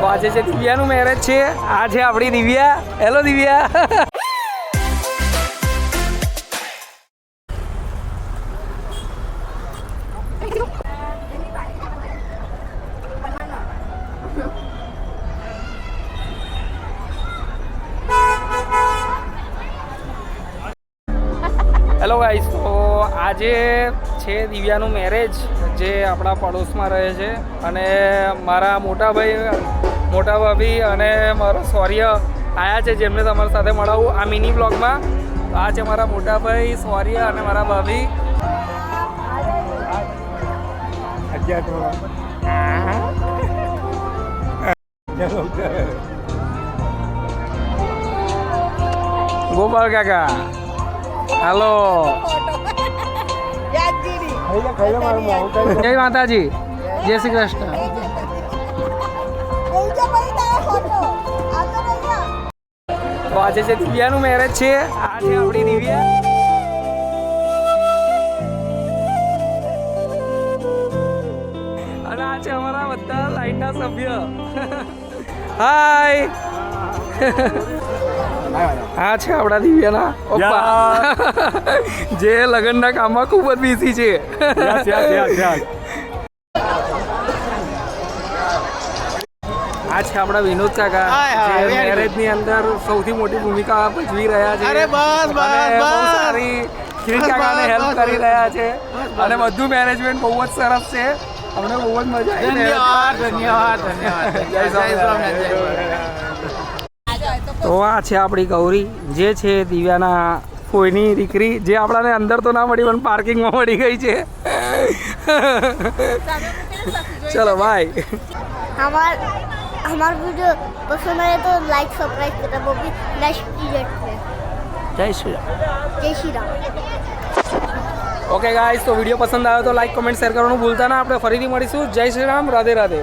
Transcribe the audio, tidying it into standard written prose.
તો આજે છે દિવ્યાનું મેરેજ છે. આ છે આપણી Divya. Hello Divya. Hello guys, તો આજે છે દિવ્યાનું મેરેજ જે આપણા પડોશમાં રહે છે અને મારા મોટા ભાભી અને મારો શૌર્ય આવ્યા છે જેમને તમારી સાથે મળાવું આ મિની બ્લોગમાં. તો આ છે મારા મોટા ભાઈ શૌર્ય અને મારા ભાભી. ગોપાલ કાકા હાલો. જય માતાજી, જય શ્રી કૃષ્ણ. તો આજે છે દિવ્યાનું મેરેજ છે. આ છે આપણી દિવ્યા. અને આ છે અમારા બધા લાઈનના સભ્ય. હાય. આ છે આપણા દિવ્યાના પપ્પા જે લગ્નના કામમાં ખૂબ જ બિઝી છે. આ છે આપણા વિનોદ કાકા જે મેરેજની અંદર સૌથી મોટી ભૂમિકા ભજવી રહ્યા છે. બહુ સારી કિરીટ કાકાને હેલ્પ કરી રહ્યા છે અને બધું મેનેજમેન્ટ બહુ જ સરસ છે. અમને બહુ જ મજા આવી. ધન્યવાદ. તો આ છે આપણી ગૌરી જે છે દિવ્યાના કોઈની દીકરી જે આપણાને અંદર તો ના મળી પણ પાર્કિંગમાં મળી ગઈ છે. ચલો બાય. हमारा वीडियो पसंद आए तो लाइक सब्सक्राइब करना वो भी नेक्स्ट पीरियड में. જય શ્રી રામ. जय श्री राम. ઓકે ગાઈસ, તો વિડીયો પસંદ આવ્યો તો લાઈક કમેન્ટ શેર કરવાનું ભૂલતા ના. આપણે ફરીથી મળીશું. જય શ્રી રામ. રાધે રાધે.